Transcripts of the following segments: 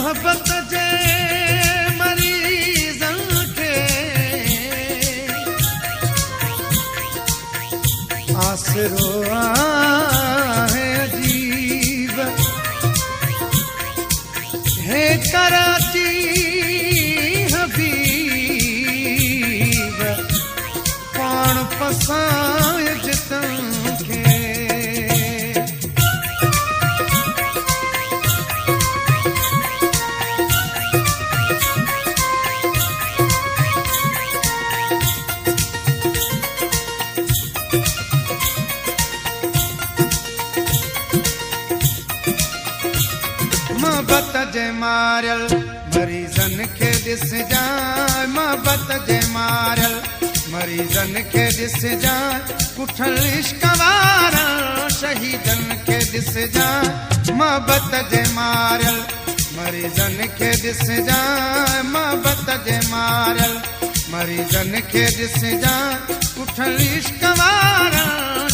मोहब्बत जे मरीज़न खे आसरो आहे अजीब है कराची हबीब पाण पसाय जितन खे मोहब्बत जे मारियल मरीज़न खे ॾिसजांइ मोहब्बत जे मारियल मरीज़न खे ॾिसजांइ पुठल इश्क वारा शहीदन खे ॾिसजांइ मोहब्बत जे मारियल मरीज़न खे ॾिसजांइ मोहब्बत जे मारियल मरीज़न खे ॾिसजांइ पुठल इश्क वारा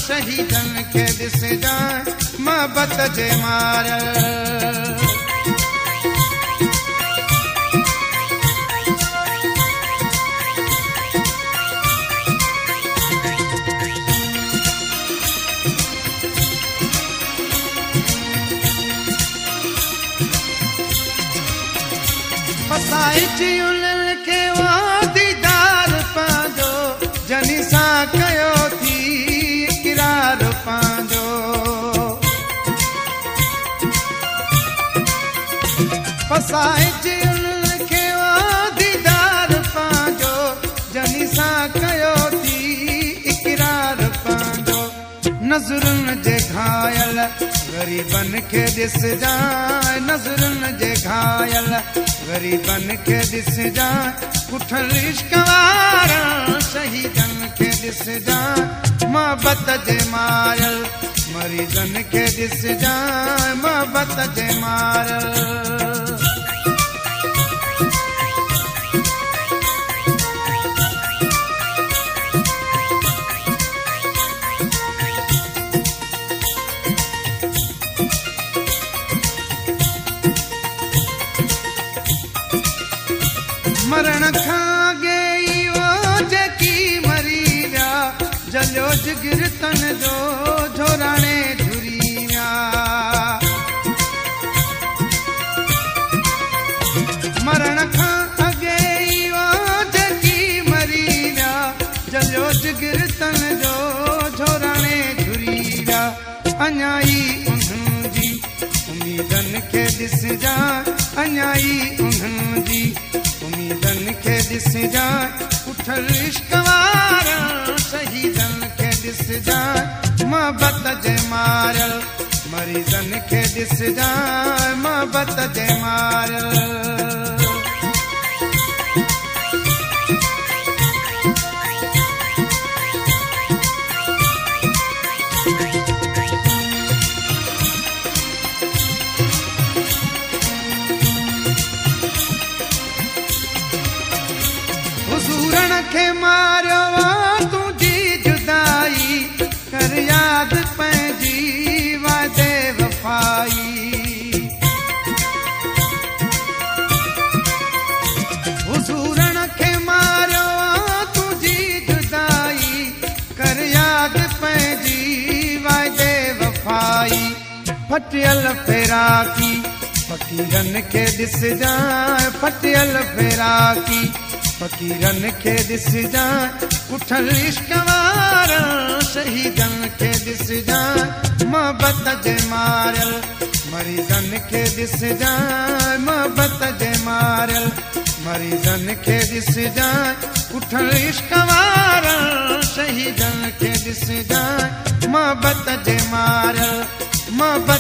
शहीदन खे ॾिसजांइ मोहब्बत जे मारियल पसाइजी उन्हनि खे वो दीदार पंहिंजो जनी सां कयो थी इक़रार पंहिंजो पसाइजी उन्हनि खे वो दीदार पंहिंजो जनी सां कयो थी इक़रार पंहिंजो नज़रुनि जे घायल ग़रीबन खे ॾिसजांइ नज़रुनि जे घायल ग़रीबन खे ॾिसजांइ पुठल इश्क वारा शहीदन खे ॾिसजांइ मोहब्बत जे मारियल मरीज़न खे ॾिसजांइ मोहब्बत जे मारियल मरण खां अॻे वो जेकी मरी विया जलियो जिगर तन जो झोराणे झुरी विया मरण खां अॻे वो जेकी मरी विया जलियो जिगर तन जो झोराणे झुरी विया अञा ई उन्हनि जी उम्मीदन खे ॾिसजांइ अञा ई उन्हनि जी उम्मीदन खे ॾिसजांइ पुठल इश्क वारा शहीदन खे ॾिसजांइ मोहब्बत जे मारियल मरीज़न खे ॾिसजांइ मोहब्बत जे मारियल हुज़ूरन खे मारियो तुंहिंजी जुदाई कर याद पंहिंजी वादे वफ़ाई हुज़ूरन खे मारियो तुंहिंजी जुदाई कर याद पंहिंजी वादे वफ़ाई फटियल फेराकी फ़क़ीरन खे ॾिसजांइ फटियल फेराकी फ़क़ीरन खे ॾिसजांइ पुठल इश्क वारा शहीदन खे ॾिसजांइ मोहब्बत जे मारियल मरीज़न खे ॾिसजांइ मोहब्बत जे मारियल मरीज़न खे ॾिसजांइ पुठल इश्क वारा शहीदन खे ॾिसजांइ मोहब्बत जे मारियल मोहब्बत